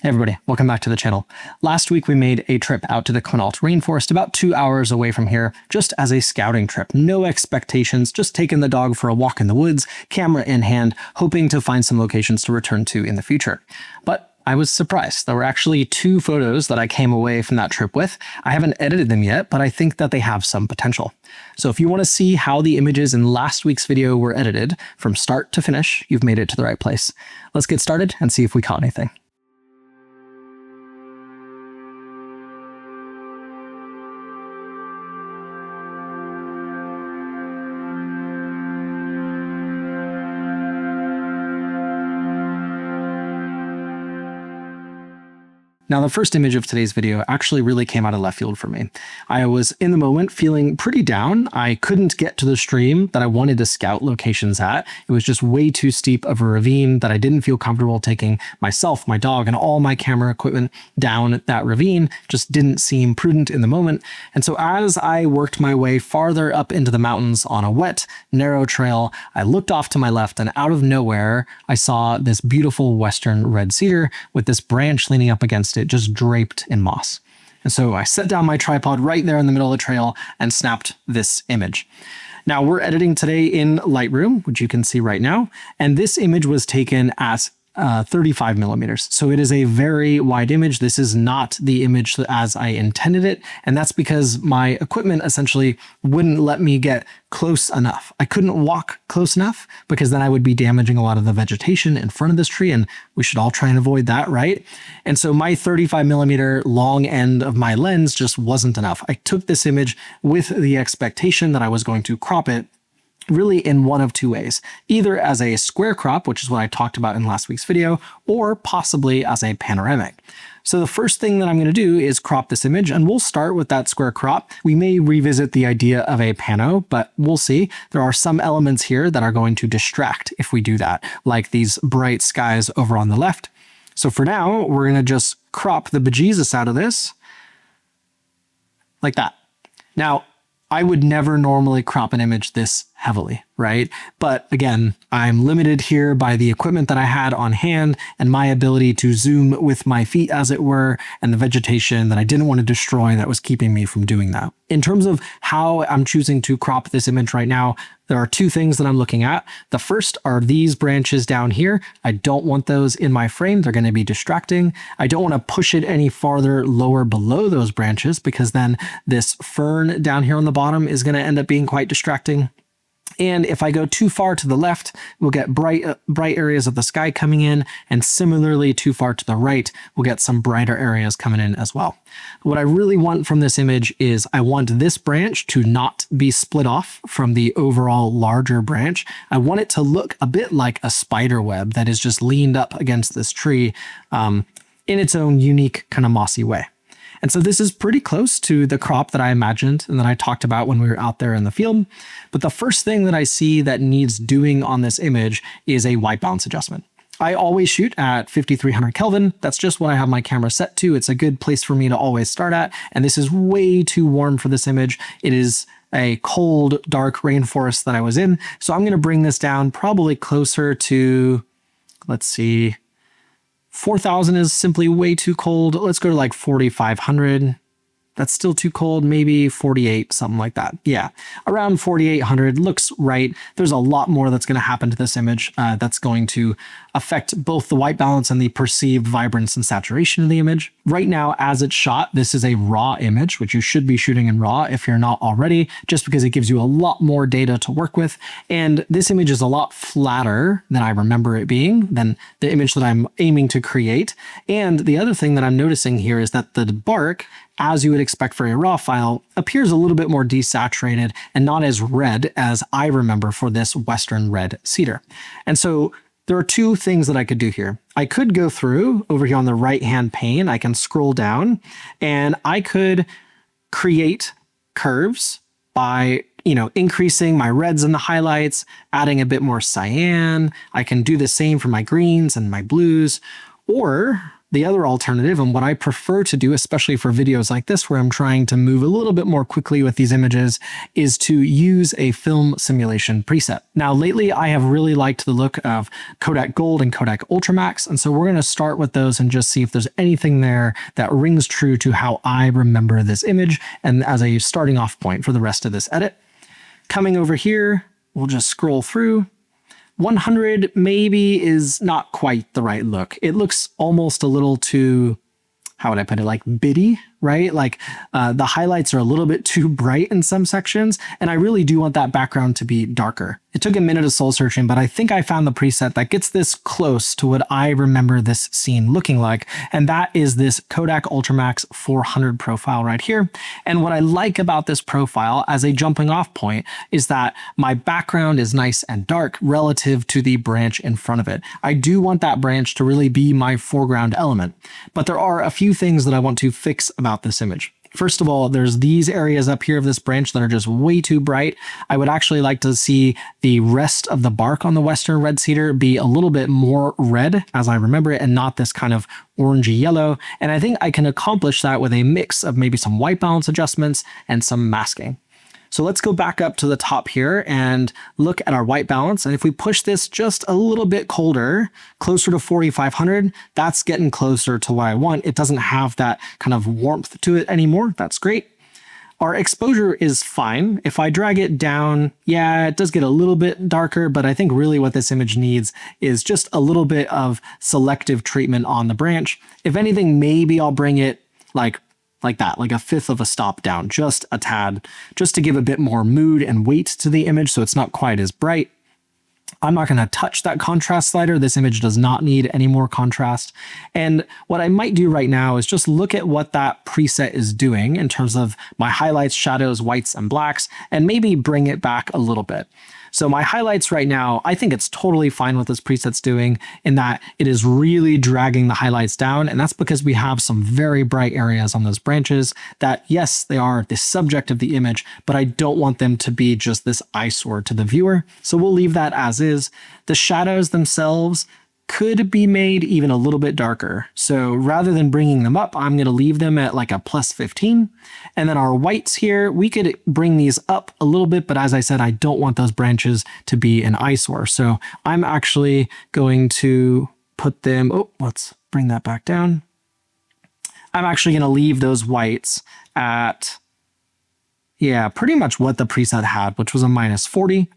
Hey everybody, welcome back to the channel. Last week we made a trip out to the Quinault Rainforest about 2 hours away from here, just as a scouting trip. No expectations, just taking the dog for a walk in the woods, camera in hand, hoping to find some locations to return to in the future. But I was surprised. There were actually 2 photos that I came away from that trip with. I haven't edited them yet, but I think that they have some potential. So if you want to see how the images in last week's video were edited from start to finish, you've made it to the right place. Let's get started and see if we caught anything. Now, the first image of today's video actually really came out of left field for me. I was in the moment feeling pretty down. I couldn't get to the stream that I wanted to scout locations at. It was just way too steep of a ravine that I didn't feel comfortable taking myself, my dog, and all my camera equipment down that ravine. Just didn't seem prudent in the moment. And so as I worked my way farther up into the mountains on a wet, narrow trail, I looked off to my left, and out of nowhere, I saw this beautiful western red cedar with this branch leaning up against it, just draped in moss. And so I set down my tripod right there in the middle of the trail and snapped this image. Now we're editing today in Lightroom, which you can see right now. And this image was taken at 35 millimeters. So it is a very wide image. This is not the image as I intended it. And that's because my equipment essentially wouldn't let me get close enough. I couldn't walk close enough because then I would be damaging a lot of the vegetation in front of this tree. And we should all try and avoid that, right? And so my 35 millimeter long end of my lens just wasn't enough. I took this image with the expectation that I was going to crop it really in one of 2 ways, either as a square crop, which is what I talked about in last week's video, or possibly as a panoramic. So the first thing that I'm going to do is crop this image, and we'll start with that square crop. We may revisit the idea of a pano, but we'll see. There are some elements here that are going to distract if we do that, like these bright skies over on the left. So for now, we're going to just crop the bejesus out of this like that. Now, I would never normally crop an image this heavily, right? But again, I'm limited here by the equipment that I had on hand and my ability to zoom with my feet, as it were, and the vegetation that I didn't want to destroy that was keeping me from doing that. In terms of how I'm choosing to crop this image right now, there are 2 things that I'm looking at. The first are these branches down here. I don't want those in my frame. They're going to be distracting. I don't want to push it any farther lower below those branches because then this fern down here on the bottom is going to end up being quite distracting. And if I go too far to the left, we'll get bright areas of the sky coming in, and similarly too far to the right, we'll get some brighter areas coming in as well. What I really want from this image is I want this branch to not be split off from the overall larger branch. I want it to look a bit like a spider web that is just leaned up against this tree in its own unique kind of mossy way. And so this is pretty close to the crop that I imagined and that I talked about when we were out there in the field. But the first thing that I see that needs doing on this image is a white balance adjustment. I always shoot at 5300 Kelvin. That's just what I have my camera set to. It's a good place for me to always start at. And this is way too warm for this image. It is a cold, dark rainforest that I was in. So I'm going to bring this down probably closer to, let's see, 4,000 is simply way too cold. Let's go to like 4,500. That's still too cold, maybe 48, something like that. Yeah, around 4,800 looks right. There's a lot more that's going to happen to this image that's going to affect both the white balance and the perceived vibrance and saturation of the image. Right now, as it's shot, this is a raw image, which you should be shooting in raw if you're not already, just because it gives you a lot more data to work with. And this image is a lot flatter than I remember it being, than the image that I'm aiming to create. And the other thing that I'm noticing here is that the bark, as you would expect for a raw file, appears a little bit more desaturated and not as red as I remember for this western red cedar. And so there are 2 things that I could do here. I could go through over here on the right-hand pane. I can scroll down and I could create curves by, increasing my reds and the highlights, adding a bit more cyan. I can do the same for my greens and my blues. Or The other alternative, and what I prefer to do, especially for videos like this, where I'm trying to move a little bit more quickly with these images, is to use a film simulation preset. Now, lately, I have really liked the look of Kodak Gold and Kodak Ultramax, and so we're going to start with those and just see if there's anything there that rings true to how I remember this image, and as a starting off point for the rest of this edit. Coming over here, we'll just scroll through. 100 maybe is not quite the right look. It looks almost a little too, how would I put it, like bitty, right? Like the highlights are a little bit too bright in some sections, and I really do want that background to be darker. It took a minute of soul searching, but I think I found the preset that gets this close to what I remember this scene looking like, and that is this Kodak Ultramax 400 profile right here. And what I like about this profile as a jumping off point is that my background is nice and dark relative to the branch in front of it. I do want that branch to really be my foreground element, but there are a few things that I want to fix about this image. First of all, there's these areas up here of this branch that are just way too bright. I would actually like to see the rest of the bark on the Western red cedar be a little bit more red as I remember it, and not this kind of orangey yellow. And I think I can accomplish that with a mix of maybe some white balance adjustments and some masking. So let's go back up to the top here and look at our white balance. And if we push this just a little bit colder, closer to 4,500, that's getting closer to what I want. It doesn't have that kind of warmth to it anymore. That's great. Our exposure is fine. If I drag it down, yeah, it does get a little bit darker, but I think really what this image needs is just a little bit of selective treatment on the branch. If anything, maybe I'll bring it like that, like a fifth of a stop down, just a tad, just to give a bit more mood and weight to the image so it's not quite as bright. I'm not going to touch that contrast slider. This image does not need any more contrast. And what I might do right now is just look at what that preset is doing in terms of my highlights, shadows, whites, and blacks, and maybe bring it back a little bit. So my highlights right now, I think it's totally fine what this preset's doing in that it is really dragging the highlights down. And that's because we have some very bright areas on those branches that, yes, they are the subject of the image, but I don't want them to be just this eyesore to the viewer. So we'll leave that as is. The shadows themselves could be made even a little bit darker. So rather than bringing them up, I'm going to leave them at like a plus 15. And then our whites here, we could bring these up a little bit, but as I said, I don't want those branches to be an eyesore. So I'm actually going to put them, let's bring that back down. I'm actually going to leave those whites at, yeah, pretty much what the preset had, which was a minus 40.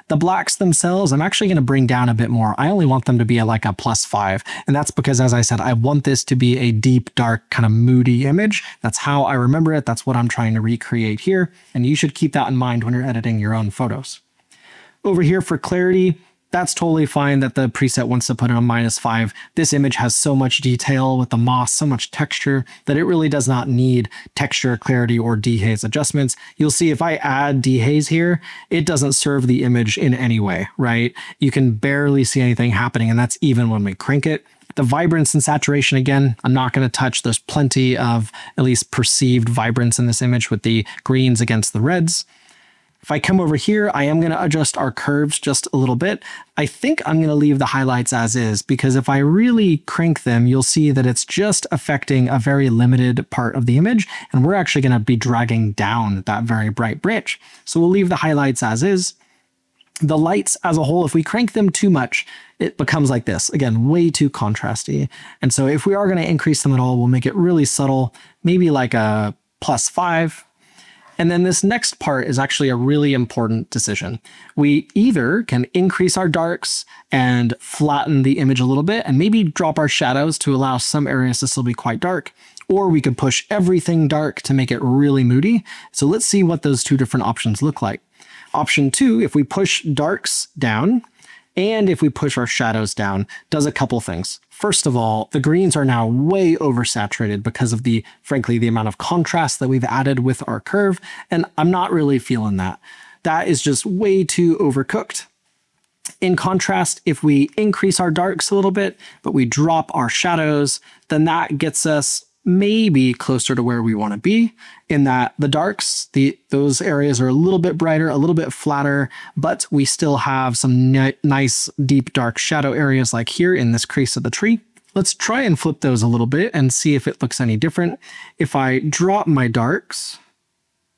The blacks themselves, I'm actually going to bring down a bit more. I only want them to be at like a plus 5. And that's because, as I said, I want this to be a deep, dark, kind of moody image. That's how I remember it. That's what I'm trying to recreate here. And you should keep that in mind when you're editing your own photos. Over here for clarity, that's totally fine that the preset wants to put it on minus 5. This image has so much detail with the moss, so much texture, that it really does not need texture, clarity, or dehaze adjustments. You'll see if I add dehaze here, it doesn't serve the image in any way, right? You can barely see anything happening, and that's even when we crank it. The vibrance and saturation, again, I'm not going to touch. There's plenty of at least perceived vibrance in this image with the greens against the reds. If I come over here, I am going to adjust our curves just a little bit. I think I'm going to leave the highlights as is, because if I really crank them, you'll see that it's just affecting a very limited part of the image, and we're actually going to be dragging down that very bright branch. So we'll leave the highlights as is. The lights as a whole, if we crank them too much, it becomes like this. Again, way too contrasty. And so if we are going to increase them at all, we'll make it really subtle, maybe like a plus 5. And then this next part is actually a really important decision. We either can increase our darks and flatten the image a little bit and maybe drop our shadows to allow some areas to still be quite dark, or we could push everything dark to make it really moody. So let's see what those two different options look like. Option 2, if we push darks down and if we push our shadows down, does a couple things. First of all, the greens are now way oversaturated because of frankly, the amount of contrast that we've added with our curve, and I'm not really feeling that. That is just way too overcooked. In contrast, if we increase our darks a little bit, but we drop our shadows, then that gets us maybe closer to where we want to be, in that the darks, those areas are a little bit brighter, a little bit flatter, but we still have some nice deep dark shadow areas like here in this crease of the tree. Let's try and flip those a little bit and see if it looks any different. If I drop my darks,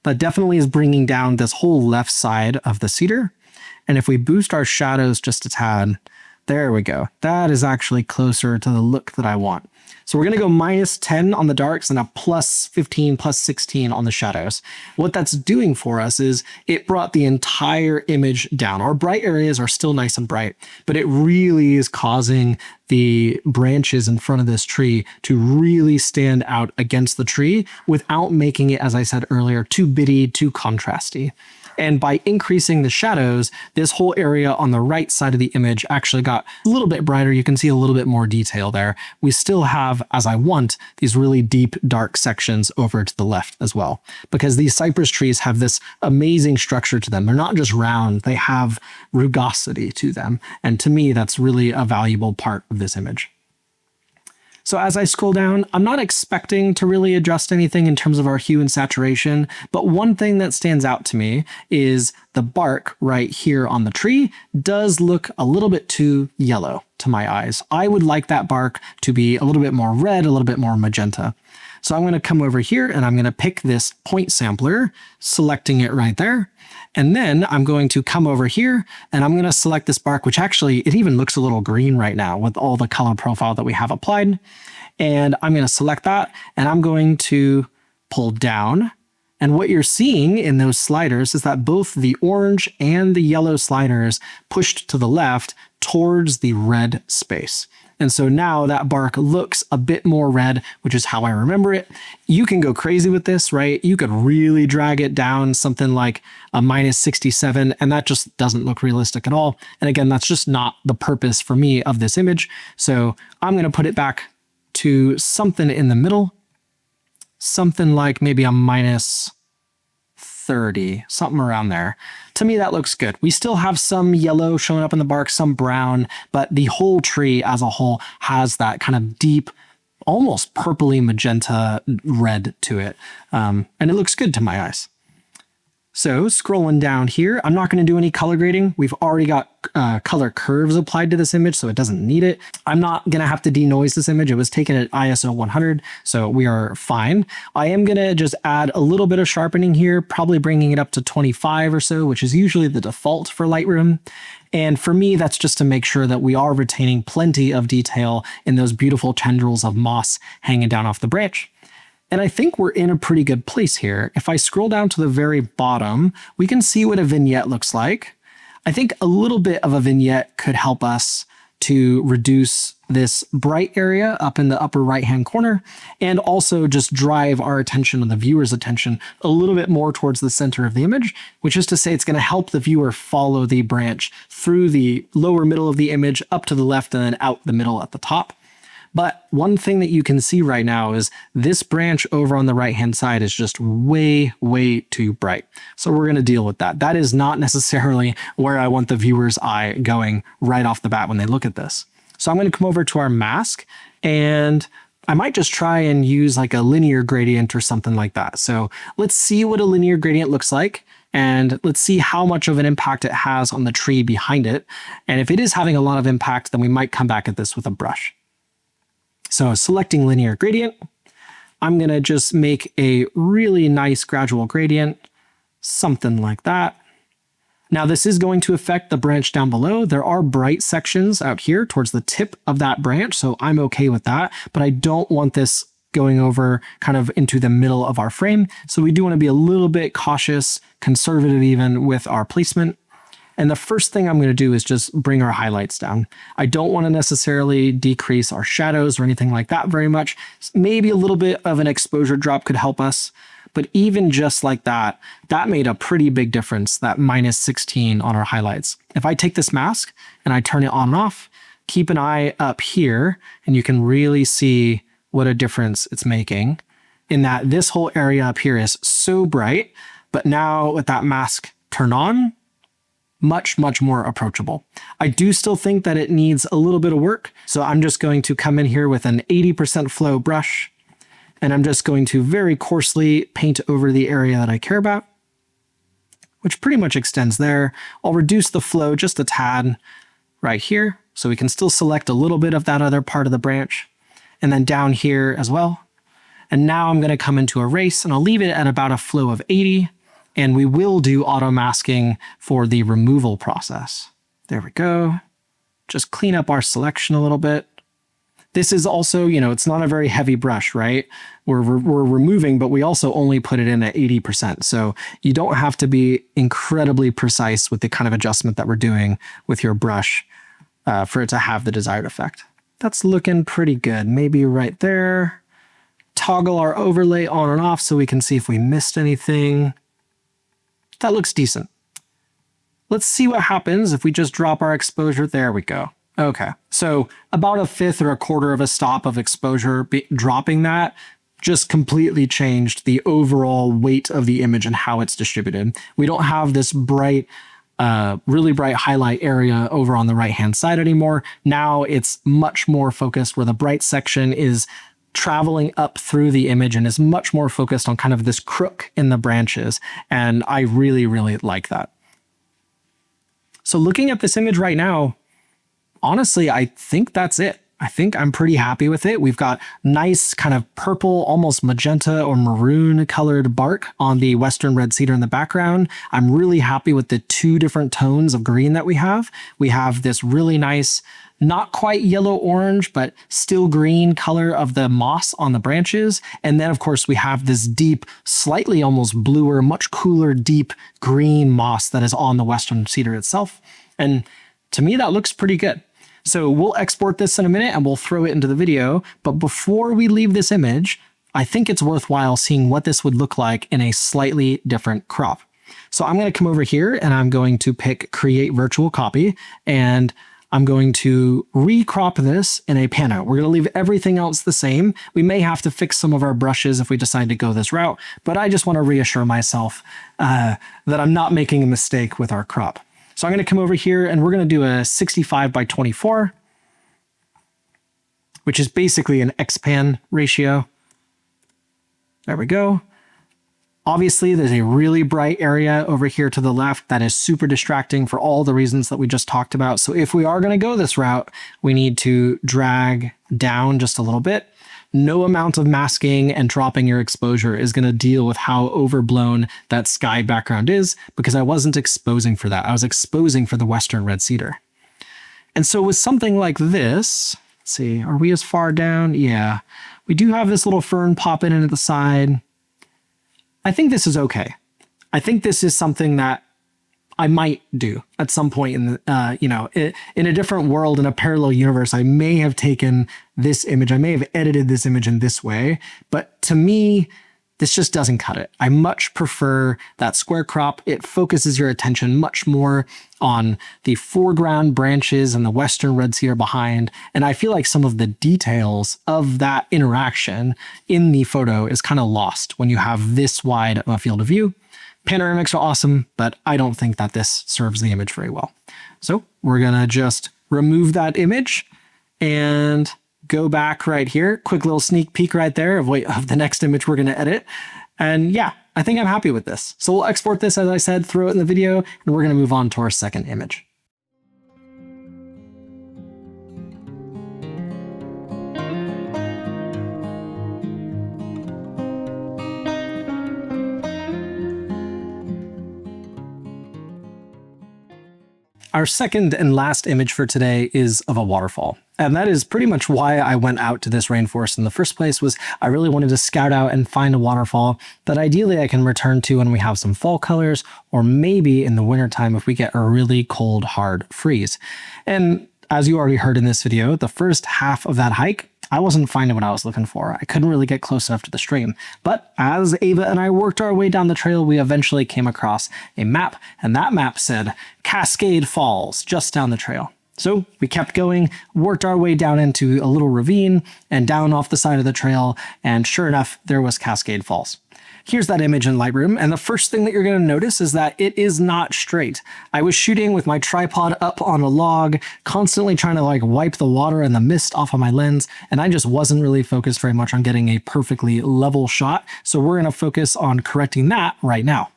that definitely is bringing down this whole left side of the cedar. And if we boost our shadows just a tad, there we go. That is actually closer to the look that I want. So we're going to go -10 on the darks and a +15, +16 on the shadows. What that's doing for us is it brought the entire image down. Our bright areas are still nice and bright, but it really is causing the branches in front of this tree to really stand out against the tree without making it, as I said earlier, too bitty, too contrasty. And by increasing the shadows, this whole area on the right side of the image actually got a little bit brighter. You can see a little bit more detail there. We still have, as I want, these really deep, dark sections over to the left as well, because these cypress trees have this amazing structure to them. They're not just round, they have rugosity to them. And to me, that's really a valuable part of this image. So as I scroll down, I'm not expecting to really adjust anything in terms of our hue and saturation, but one thing that stands out to me is the bark right here on the tree does look a little bit too yellow to my eyes. I would like that bark to be a little bit more red, a little bit more magenta. So I'm going to come over here and I'm going to pick this point sampler, selecting it right there. And then I'm going to come over here and I'm going to select this bark, which actually, it even looks a little green right now with all the color profile that we have applied. And I'm going to select that and I'm going to pull down. And what you're seeing in those sliders is that both the orange and the yellow sliders pushed to the left towards the red space. And so now that bark looks a bit more red, which is how I remember it. You can go crazy with this, right? You could really drag it down something like a -67, and that just doesn't look realistic at all. And again, that's just not the purpose for me of this image. So I'm going to put it back to something in the middle, something like maybe a -30, something around there. To me, that looks good. We still have some yellow showing up in the bark, some brown, but the whole tree as a whole has that kind of deep, almost purpley magenta red to it. And it looks good to my eyes. So scrolling down here, I'm not going to do any color grading. We've already got color curves applied to this image, so it doesn't need it. I'm not going to have to denoise this image. It was taken at ISO 100, so we are fine. I am going to just add a little bit of sharpening here, probably bringing it up to 25 or so, which is usually the default for Lightroom. And for me, that's just to make sure that we are retaining plenty of detail in those beautiful tendrils of moss hanging down off the branch. And I think we're in a pretty good place here. If I scroll down to the very bottom, we can see what a vignette looks like. I think a little bit of a vignette could help us to reduce this bright area up in the upper right-hand corner, and also just drive our attention and the viewer's attention a little bit more towards the center of the image, which is to say it's going to help the viewer follow the branch through the lower middle of the image up to the left and then out the middle at the top. But one thing that you can see right now is this branch over on the right-hand side is just way, way too bright. So we're going to deal with that. That is not necessarily where I want the viewer's eye going right off the bat when they look at this. So I'm going to come over to our mask and I might just try and use like a linear gradient or something like that. So let's see what a linear gradient looks like. And let's see how much of an impact it has on the tree behind it. And if it is having a lot of impact, then we might come back at this with a brush. So selecting linear gradient, I'm going to just make a really nice gradual gradient, something like that. Now this is going to affect the branch down below. There are bright sections out here towards the tip of that branch, so I'm okay with that, but I don't want this going over kind of into the middle of our frame. So we do want to be a little bit cautious, conservative even with our placement. And the first thing I'm going to do is just bring our highlights down. I don't want to necessarily decrease our shadows or anything like that very much. Maybe a little bit of an exposure drop could help us. But even just like that, that made a pretty big difference, that -16 on our highlights. If I take this mask and I turn it on and off, keep an eye up here, and you can really see what a difference it's making in that this whole area up here is so bright, but now with that mask turned on, much, much more approachable. I do still think that it needs a little bit of work. So I'm just going to come in here with an 80% flow brush, and I'm just going to very coarsely paint over the area that I care about, which pretty much extends there. I'll reduce the flow just a tad right here, so we can still select a little bit of that other part of the branch. and then down here as well. And now I'm going to come into erase, and I'll leave it at about a flow of 80. And we will do auto masking for the removal process. There we go. Just clean up our selection a little bit. This is also, it's not a very heavy brush, right? We're removing, but we also only put it in at 80%. So you don't have to be incredibly precise with the kind of adjustment that we're doing with your brush for it to have the desired effect. That's looking pretty good. Maybe right there. Toggle our overlay on and off so we can see if we missed anything. That looks decent. Let's see what happens if we just drop our exposure. There we go. Okay, so about a fifth or a quarter of a stop of exposure, dropping that just completely changed the overall weight of the image and how it's distributed. We don't have this bright, really bright highlight area over on the right-hand side anymore. Now it's much more focused where the bright section is traveling up through the image and is much more focused on kind of this crook in the branches. And I really, really like that. So looking at this image right now, honestly, I think that's it. I think I'm pretty happy with it. We've got nice kind of purple, almost magenta or maroon colored bark on the Western red cedar in the background. I'm really happy with the 2 different tones of green that we have. We have this really nice, not quite yellow orange, but still green color of the moss on the branches. And then of course we have this deep, slightly almost bluer, much cooler, deep green moss that is on the Western cedar itself. And to me, that looks pretty good. So we'll export this in a minute and we'll throw it into the video. But before we leave this image, I think it's worthwhile seeing what this would look like in a slightly different crop. So I'm going to come over here and I'm going to pick Create Virtual Copy, and I'm going to recrop this in a pano. We're going to leave everything else the same. We may have to fix some of our brushes if we decide to go this route, but I just want to reassure myself that I'm not making a mistake with our crop. So I'm going to come over here and we're going to do a 65 by 24, which is basically an X-pan ratio. There we go. Obviously, there's a really bright area over here to the left that is super distracting for all the reasons that we just talked about. So if we are going to go this route, we need to drag down just a little bit. No amount of masking and dropping your exposure is going to deal with how overblown that sky background is, because I wasn't exposing for that. I was exposing for the Western red cedar. And so with something like this, let's see, are we as far down? Yeah, we do have this little fern popping in at the side. I think this is okay. I think this is something that I might do at some point in the, in a different world, in a parallel universe. I may have taken this image, I may have edited this image in this way, but to me, this just doesn't cut it. I much prefer that square crop. It focuses your attention much more on the foreground branches and the Western red cedar behind. And I feel like some of the details of that interaction in the photo is kind of lost when you have this wide of a field of view. Panoramics are awesome, but I don't think that this serves the image very well. So we're gonna just remove that image and go back right here. Quick little sneak peek right there of the next image we're gonna edit. And yeah, I think I'm happy with this. So we'll export this, as I said, throw it in the video, and we're gonna move on to our second image. Our second and last image for today is of a waterfall. And that is pretty much why I went out to this rainforest in the first place. Was I really wanted to scout out and find a waterfall that ideally I can return to when we have some fall colors, or maybe in the wintertime if we get a really cold, hard freeze. And as you already heard in this video, the first half of that hike, I wasn't finding what I was looking for. I couldn't really get close enough to the stream. But as Ava and I worked our way down the trail, we eventually came across a map, and that map said Cascade Falls just down the trail. So we kept going, worked our way down into a little ravine and down off the side of the trail, and sure enough, there was Cascade Falls. Here's that image in Lightroom, and the first thing that you're going to notice is that it is not straight. I was shooting with my tripod up on a log, constantly trying to wipe the water and the mist off of my lens, and I just wasn't really focused very much on getting a perfectly level shot, so we're going to focus on correcting that right now.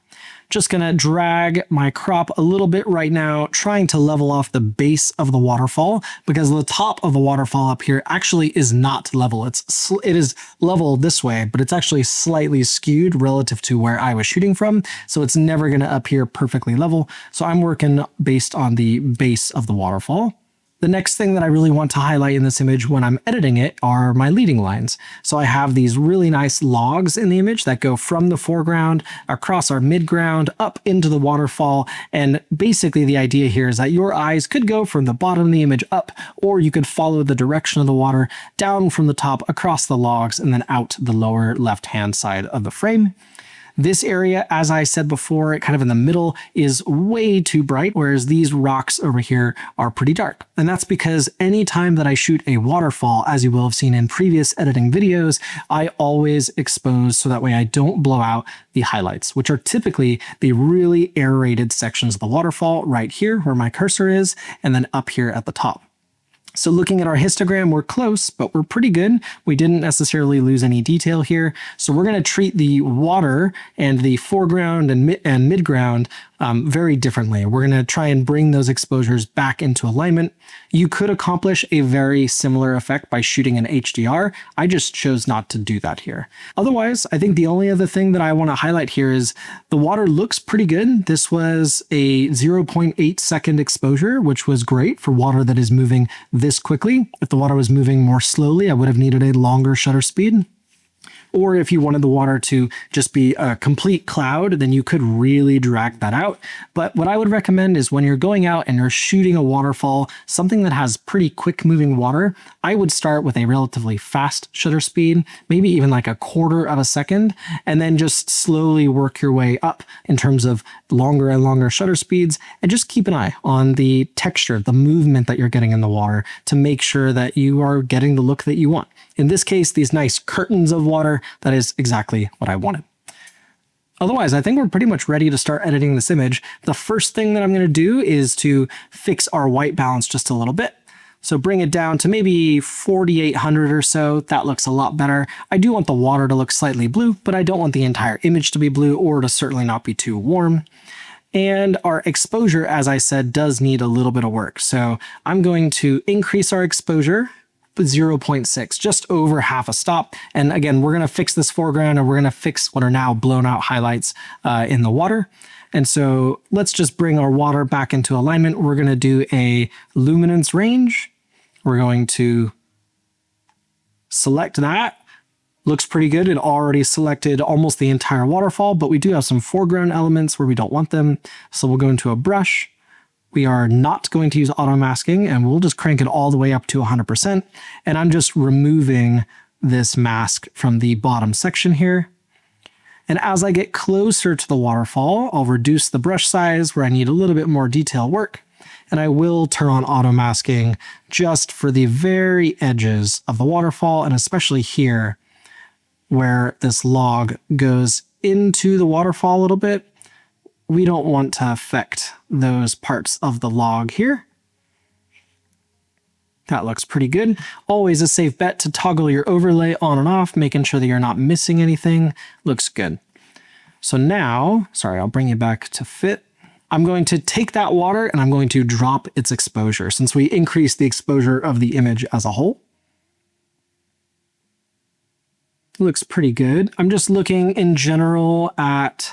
Just gonna drag my crop a little bit right now, trying to level off the base of the waterfall, because the top of the waterfall up here actually is not level. It is level this way, but it's actually slightly skewed relative to where I was shooting from, so it's never gonna appear perfectly level. So I'm working based on the base of the waterfall. The next thing that I really want to highlight in this image when I'm editing it are my leading lines. So I have these really nice logs in the image that go from the foreground across our midground up into the waterfall. And basically the idea here is that your eyes could go from the bottom of the image up, or you could follow the direction of the water down from the top across the logs and then out the lower left-hand side of the frame. This area, as I said before, kind of in the middle, is way too bright, whereas these rocks over here are pretty dark. And that's because anytime that I shoot a waterfall, as you will have seen in previous editing videos, I always expose so that way I don't blow out the highlights, which are typically the really aerated sections of the waterfall right here where my cursor is, and then up here at the top. So looking at our histogram, we're close, but we're pretty good. We didn't necessarily lose any detail here. So we're going to treat the water and the foreground and midground very differently. We're going to try and bring those exposures back into alignment. You could accomplish a very similar effect by shooting an HDR. I just chose not to do that here. Otherwise, I think the only other thing that I want to highlight here is the water looks pretty good. This was a 0.8 second exposure, which was great for water that is moving this quickly. If the water was moving more slowly, I would have needed a longer shutter speed. Or if you wanted the water to just be a complete cloud, then you could really drag that out. But what I would recommend is when you're going out and you're shooting a waterfall, something that has pretty quick moving water, I would start with a relatively fast shutter speed, maybe even like a quarter of a second, and then just slowly work your way up in terms of longer and longer shutter speeds, and just keep an eye on the texture, the movement that you're getting in the water to make sure that you are getting the look that you want. In this case, these nice curtains of water, that is exactly what I wanted. Otherwise, I think we're pretty much ready to start editing this image. The first thing that I'm going to do is to fix our white balance just a little bit. So bring it down to maybe 4,800 or so. That looks a lot better. I do want the water to look slightly blue, but I don't want the entire image to be blue or to certainly not be too warm. And our exposure, as I said, does need a little bit of work. So I'm going to increase our exposure 0.6, just over half a stop. And again, we're going to fix this foreground and we're going to fix what are now blown out highlights in the water. And so let's just bring our water back into alignment. We're going to do a luminance range. We're going to select that. Looks pretty good. It already selected almost the entire waterfall, but we do have some foreground elements where we don't want them. So we'll go into a brush. We are not going to use auto masking, and we'll just crank it all the way up to 100%. And I'm just removing this mask from the bottom section here. And as I get closer to the waterfall, I'll reduce the brush size where I need a little bit more detail work. And I will turn on auto masking just for the very edges of the waterfall, and especially here where this log goes into the waterfall a little bit. We don't want to affect those parts of the log here. That looks pretty good. Always a safe bet to toggle your overlay on and off, making sure that you're not missing anything. Looks good. So now, sorry, I'll bring you back to fit. I'm going to take that water and I'm going to drop its exposure since we increased the exposure of the image as a whole. Looks pretty good. I'm just looking in general at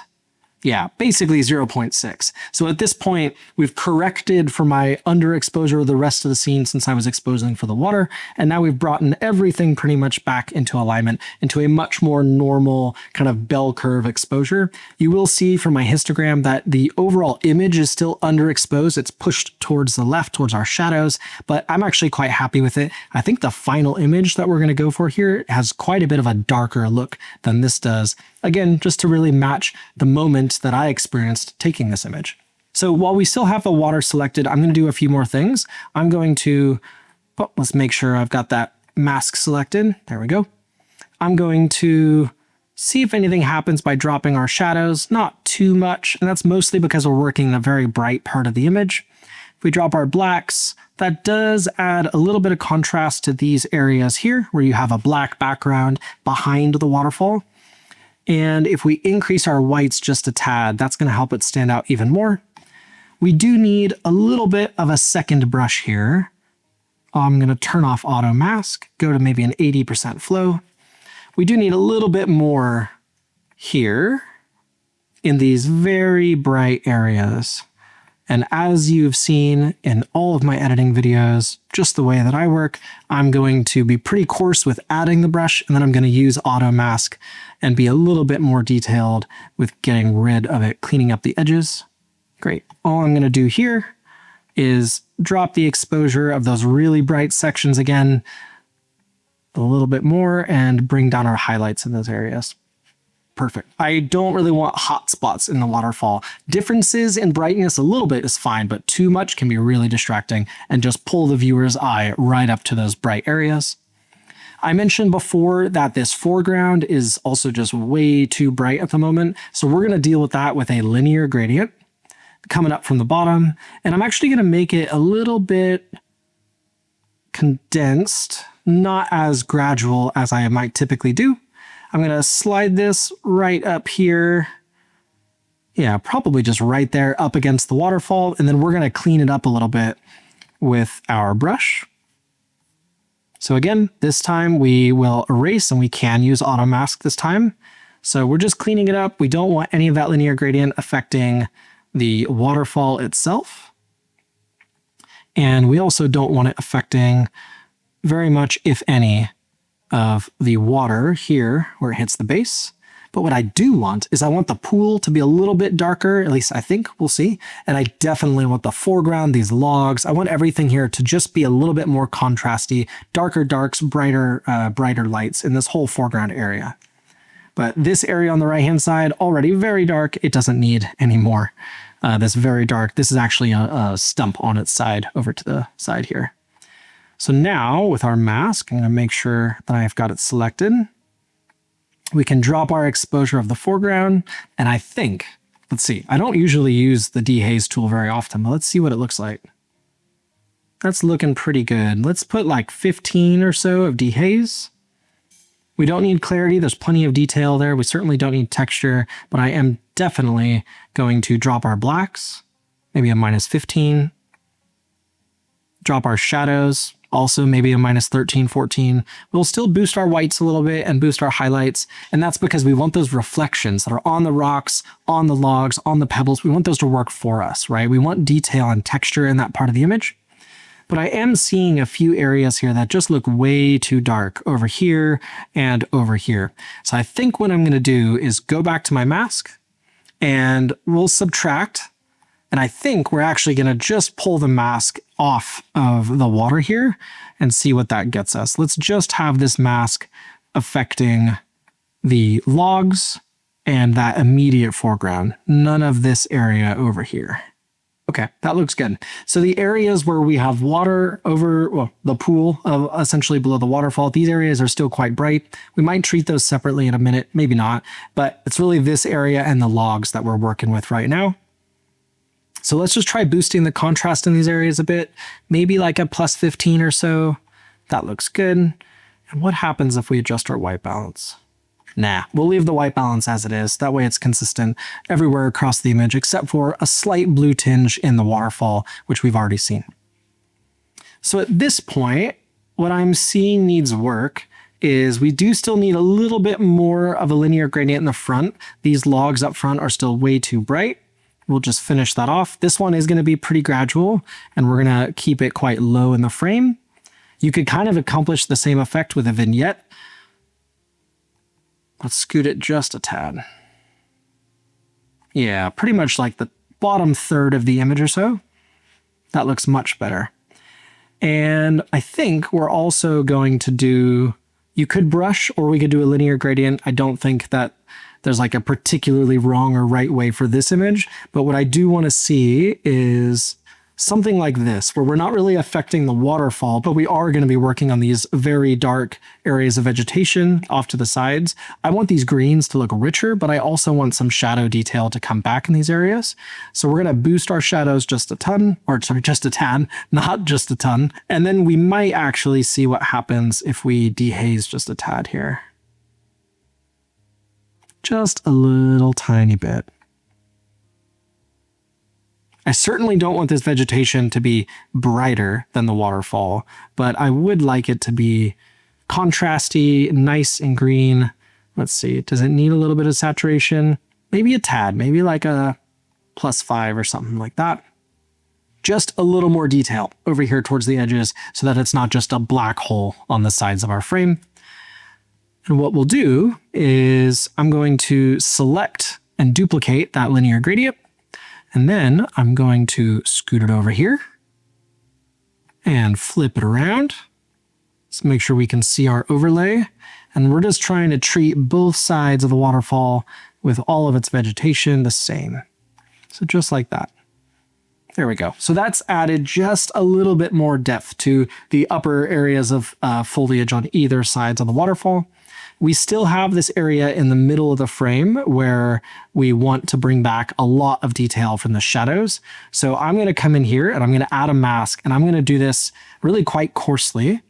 basically 0.6. So at this point, we've corrected for my underexposure of the rest of the scene since I was exposing for the water. And now we've brought in everything pretty much back into alignment, into a much more normal kind of bell curve exposure. You will see from my histogram that the overall image is still underexposed. It's pushed towards the left, towards our shadows, but I'm actually quite happy with it. I think the final image that we're going to go for here has quite a bit of a darker look than this does. Again, just to really match the moment that I experienced taking this image. So while we still have the water selected, I'm going to do a few more things. I'm going to, let's make sure I've got that mask selected. There we go. I'm going to see if anything happens by dropping our shadows. Not too much, and that's mostly because we're working in a very bright part of the image. If we drop our blacks, that does add a little bit of contrast to these areas here where you have a black background behind the waterfall. And if we increase our whites just a tad, that's going to help it stand out even more. We do need a little bit of a second brush here. I'm going to turn off auto mask, go to maybe an 80% flow. We do need a little bit more here in these very bright areas. And as you've seen in all of my editing videos, just the way that I work, I'm going to be pretty coarse with adding the brush, and then I'm going to use auto mask and be a little bit more detailed with getting rid of it, cleaning up the edges. Great. All I'm going to do here is drop the exposure of those really bright sections again a little bit more and bring down our highlights in those areas. Perfect. I don't really want hot spots in the waterfall. Differences in brightness a little bit is fine, but too much can be really distracting and just pull the viewer's eye right up to those bright areas. I mentioned before that this foreground is also just way too bright at the moment, so we're going to deal with that with a linear gradient coming up from the bottom, and I'm actually going to make it a little bit condensed, not as gradual as I might typically do. I'm going to slide this right up here. Yeah, probably just right there up against the waterfall. And then we're going to clean it up a little bit with our brush. So again, this time we will erase, and we can use auto mask this time. So we're just cleaning it up. We don't want any of that linear gradient affecting the waterfall itself. And we also don't want it affecting very much, if any, of the water here where it hits the base. But what I do want is I want the pool to be a little bit darker, at least I think, we'll see. And I definitely want the foreground, these logs, I want everything here to just be a little bit more contrasty, darker darks, brighter lights in this whole foreground area. But this area on the right-hand side, already very dark, it doesn't need any more. This very dark, this is actually a stump on its side over to the side here. So now with our mask, I'm going to make sure that I've got it selected. We can drop our exposure of the foreground. And I think, let's see, I don't usually use the dehaze tool very often, but let's see what it looks like. That's looking pretty good. Let's put like 15 or so of dehaze. We don't need clarity. There's plenty of detail there. We certainly don't need texture, but I am definitely going to drop our blacks, maybe a -15. Drop our shadows, also maybe a -13, 14. We'll still boost our whites a little bit and boost our highlights. And that's because we want those reflections that are on the rocks, on the logs, on the pebbles. We want those to work for us, right? We want detail and texture in that part of the image. But I am seeing a few areas here that just look way too dark over here and over here. So I think what I'm going to do is go back to my mask and we'll subtract. And I think we're actually going to just pull the mask off of the water here and see what that gets us. Let's just have this mask affecting the logs and that immediate foreground. None of this area over here. Okay, that looks good. So the areas where we have water over, well, the pool of essentially below the waterfall, these areas are still quite bright. We might treat those separately in a minute, maybe not, but it's really this area and the logs that we're working with right now. So let's just try boosting the contrast in these areas a bit, maybe like a +15 or so. That looks good. And what happens if we adjust our white balance? Nah, we'll leave the white balance as it is. That way it's consistent everywhere across the image, except for a slight blue tinge in the waterfall, which we've already seen. So at this point, what I'm seeing needs work is we do still need a little bit more of a linear gradient in the front. These logs up front are still way too bright. We'll just finish that off. This one is going to be pretty gradual, and we're going to keep it quite low in the frame. You could kind of accomplish the same effect with a vignette. Let's scoot it just a tad. Yeah, pretty much like the bottom third of the image or so. That looks much better. And I think we're also going to do, you could brush or we could do a linear gradient. I don't think that there's like a particularly wrong or right way for this image, but what I do want to see is something like this, where we're not really affecting the waterfall, but we are going to be working on these very dark areas of vegetation off to the sides. I want these greens to look richer, but I also want some shadow detail to come back in these areas. So we're going to boost our shadows just a ton, or sorry, just a tad, not just a ton. And then we might actually see what happens if we dehaze just a tad here. Just a little tiny bit. I certainly don't want this vegetation to be brighter than the waterfall, but I would like it to be contrasty, nice and green. Let's see, does it need a little bit of saturation? Maybe a tad, maybe like a +5 or something like that. Just a little more detail over here towards the edges so that it's not just a black hole on the sides of our frame. And what we'll do is I'm going to select and duplicate that linear gradient. And then I'm going to scoot it over here and flip it around. Let's make sure we can see our overlay. And we're just trying to treat both sides of the waterfall with all of its vegetation the same. So just like that. There we go. So that's added just a little bit more depth to the upper areas of foliage on either sides of the waterfall. We still have this area in the middle of the frame where we want to bring back a lot of detail from the shadows. So I'm going to come in here and I'm going to add a mask, and I'm going to do this really quite coarsely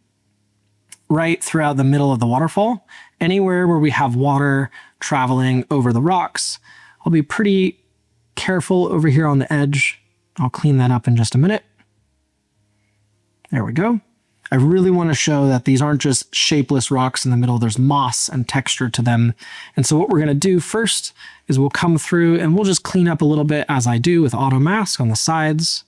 right throughout the middle of the waterfall. Anywhere where we have water traveling over the rocks, I'll be pretty careful over here on the edge. I'll clean that up in just a minute. There we go. I really want to show that these aren't just shapeless rocks in the middle. There's moss and texture to them. And so what we're going to do first is we'll come through and we'll just clean up a little bit as I do with auto mask on the sides.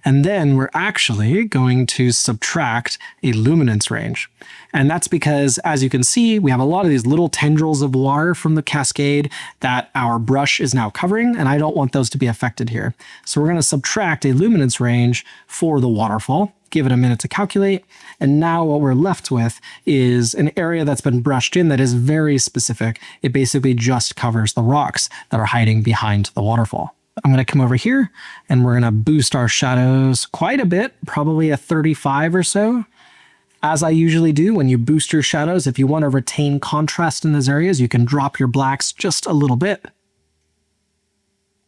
And then we're actually going to subtract a luminance range. And that's because, as you can see, we have a lot of these little tendrils of water from the cascade that our brush is now covering, and I don't want those to be affected here. So we're going to subtract a luminance range for the waterfall, give it a minute to calculate, and now what we're left with is an area that's been brushed in that is very specific. It basically just covers the rocks that are hiding behind the waterfall. I'm going to come over here and we're going to boost our shadows quite a bit, probably a 35 or so. As I usually do when you boost your shadows, if you want to retain contrast in those areas, you can drop your blacks just a little bit.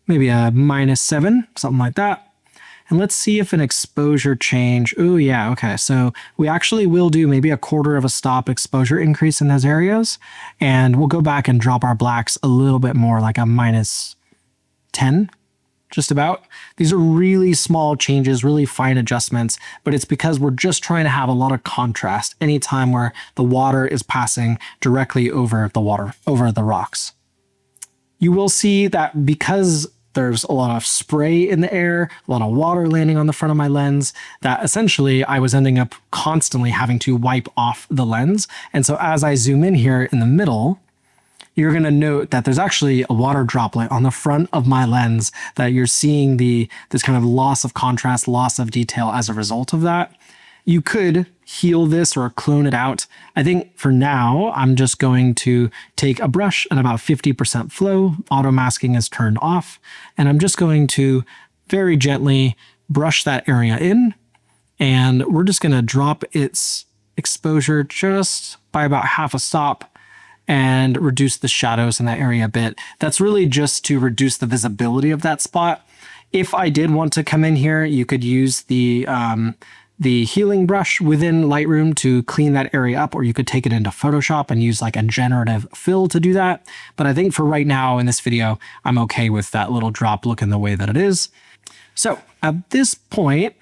Maybe a -7, something like that. And let's see if an exposure change. Oh yeah, okay. So we actually will do maybe a 1/4 of a stop exposure increase in those areas. And we'll go back and drop our blacks a little bit more, like a -10, just about. These are really small changes, really fine adjustments, but it's because we're just trying to have a lot of contrast anytime where the water is passing directly over the rocks. You will see that because there's a lot of spray in the air, a lot of water landing on the front of my lens, that essentially I was ending up constantly having to wipe off the lens. And so as I zoom in here in the middle, you're going to note that there's actually a water droplet on the front of my lens, that you're seeing this kind of loss of contrast, loss of detail as a result of that. You could heal this or clone it out. I think for now, I'm just going to take a brush at about 50% flow. Auto masking is turned off. And I'm just going to very gently brush that area in. And we're just going to drop its exposure just by about half a stop and reduce the shadows in that area a bit. That's really just to reduce the visibility of that spot. If I did want to come in here, you could use the healing brush within Lightroom to clean that area up, or you could take it into Photoshop and use like a generative fill to do that. But I think for right now in this video, I'm okay with that little drop looking the way that it is. So at this point,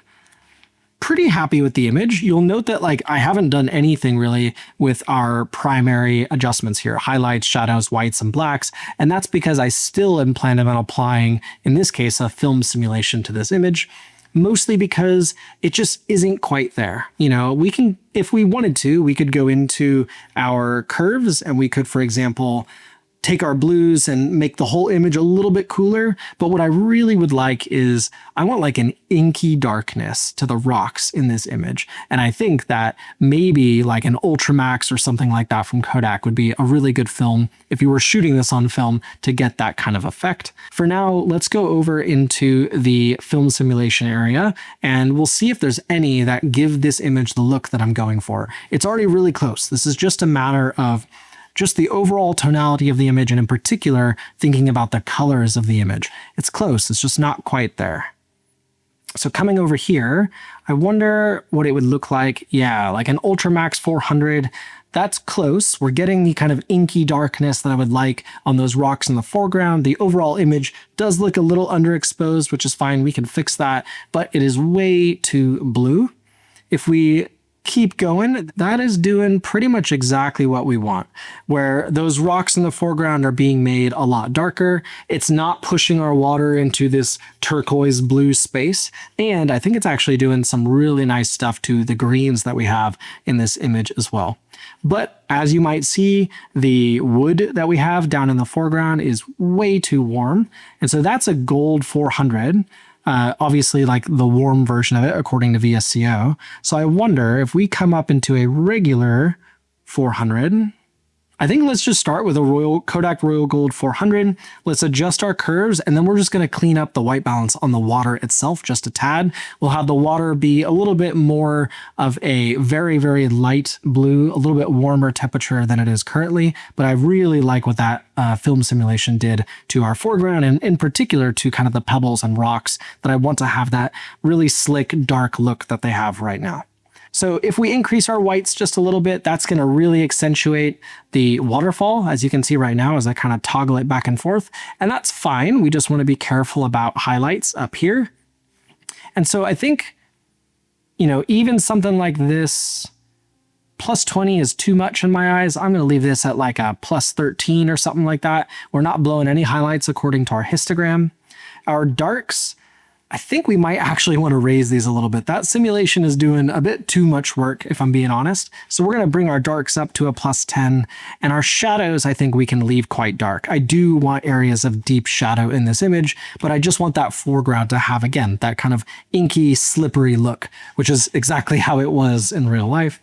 pretty happy with the image. You'll note that like I haven't done anything really with our primary adjustments here, highlights, shadows, whites, and blacks. And that's because I still am planning on applying, in this case, a film simulation to this image, mostly because it just isn't quite there. You know, we can, if we wanted to, we could go into our curves and we could, for example, take our blues and make the whole image a little bit cooler. But what I really would like is I want like an inky darkness to the rocks in this image. And I think that maybe like an Ultramax or something like that from Kodak would be a really good film if you were shooting this on film to get that kind of effect. For now, let's go over into the film simulation area and we'll see if there's any that give this image the look that I'm going for. It's already really close. This is just a matter of just the overall tonality of the image, and in particular, thinking about the colors of the image. It's close, it's just not quite there. So coming over here, I wonder what it would look like. Yeah, like an Ultramax 400. That's close. We're getting the kind of inky darkness that I would like on those rocks in the foreground. The overall image does look a little underexposed, which is fine. We can fix that, but it is way too blue. If we keep going, that is doing pretty much exactly what we want, where those rocks in the foreground are being made a lot darker. It's not pushing our water into this turquoise blue space. And I think it's actually doing some really nice stuff to the greens that we have in this image as well. But as you might see, the wood that we have down in the foreground is way too warm. And so that's a gold 400. Obviously like the warm version of it according to VSCO. So I wonder if we come up into a regular 400, I think let's just start with a Kodak Royal Gold 400. Let's adjust our curves, and then we're just going to clean up the white balance on the water itself just a tad. We'll have the water be a little bit more of a very, very light blue, a little bit warmer temperature than it is currently. But I really like what that film simulation did to our foreground, and in particular to kind of the pebbles and rocks that I want to have that really slick, dark look that they have right now. So if we increase our whites just a little bit, that's going to really accentuate the waterfall, as you can see right now as I kind of toggle it back and forth. And that's fine. We just want to be careful about highlights up here. And so I think, you know, even something like this, plus 20 is too much in my eyes. I'm going to leave this at like a plus 13 or something like that. We're not blowing any highlights according to our histogram. Our darks, I think we might actually want to raise these a little bit. That simulation is doing a bit too much work, if I'm being honest. So we're going to bring our darks up to a plus 10, and our shadows, I think we can leave quite dark. I do want areas of deep shadow in this image, but I just want that foreground to have, again, that kind of inky, slippery look, which is exactly how it was in real life.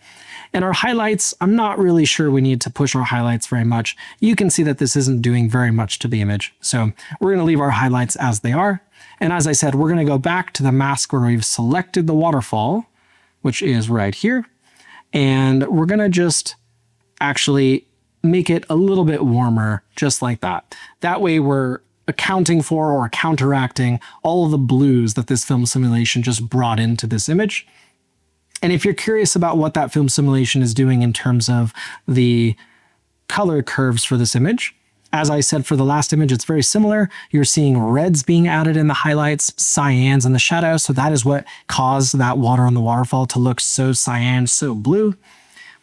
And our highlights, I'm not really sure we need to push our highlights very much. You can see that this isn't doing very much to the image. So we're going to leave our highlights as they are. And as I said, we're going to go back to the mask where we've selected the waterfall, which is right here. And we're going to just actually make it a little bit warmer, just like that. That way we're accounting for or counteracting all of the blues that this film simulation just brought into this image. And if you're curious about what that film simulation is doing in terms of the color curves for this image, as I said for the last image, it's very similar. You're seeing reds being added in the highlights, cyans in the shadows. So that is what caused that water on the waterfall to look so cyan, so blue.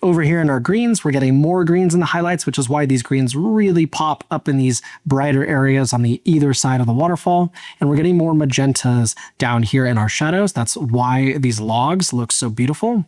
Over here in our greens, we're getting more greens in the highlights, which is why these greens really pop up in these brighter areas on the either side of the waterfall. And we're getting more magentas down here in our shadows. That's why these logs look so beautiful.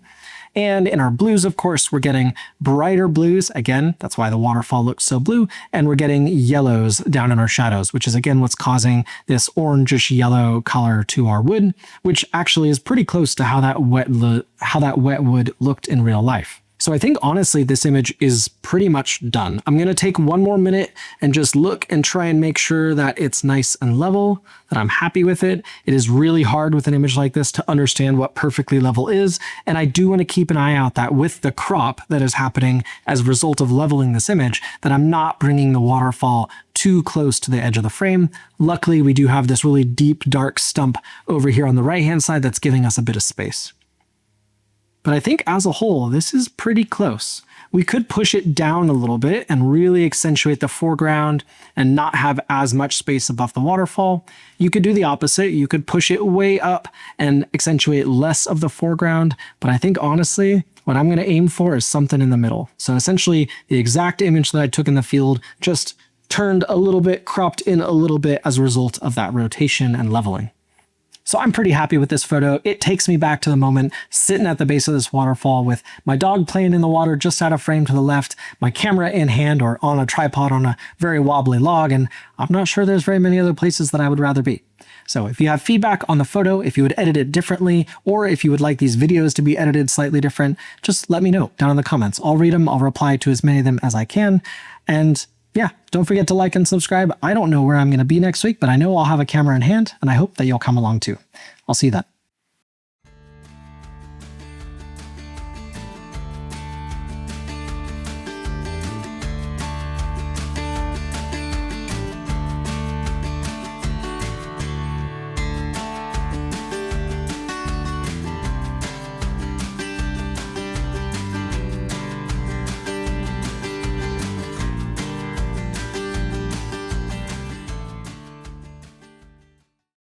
And in our blues, of course, we're getting brighter blues. Again, that's why the waterfall looks so blue. And we're getting yellows down in our shadows, which is again what's causing this orangish yellow color to our wood, which actually is pretty close to how that wet wood looked in real life. So I think honestly, this image is pretty much done. I'm going to take one more minute and just look and try and make sure that it's nice and level, that I'm happy with it. It is really hard with an image like this to understand what perfectly level is. And I do want to keep an eye out that with the crop that is happening as a result of leveling this image, that I'm not bringing the waterfall too close to the edge of the frame. Luckily, we do have this really deep, dark stump over here on the right-hand side that's giving us a bit of space. But I think as a whole, this is pretty close. We could push it down a little bit and really accentuate the foreground and not have as much space above the waterfall. You could do the opposite. You could push it way up and accentuate less of the foreground. But I think honestly, what I'm going to aim for is something in the middle. So essentially the exact image that I took in the field, just turned a little bit, cropped in a little bit as a result of that rotation and leveling. So I'm pretty happy with this photo. It takes me back to the moment sitting at the base of this waterfall with my dog playing in the water just out of frame to the left, my camera in hand or on a tripod on a very wobbly log, and I'm not sure there's very many other places that I would rather be. So if you have feedback on the photo, if you would edit it differently, or if you would like these videos to be edited slightly different, just let me know down in the comments. I'll read them, I'll reply to as many of them as I can, and yeah, don't forget to like and subscribe. I don't know where I'm going to be next week, but I know I'll have a camera in hand, and I hope that you'll come along too. I'll see you then.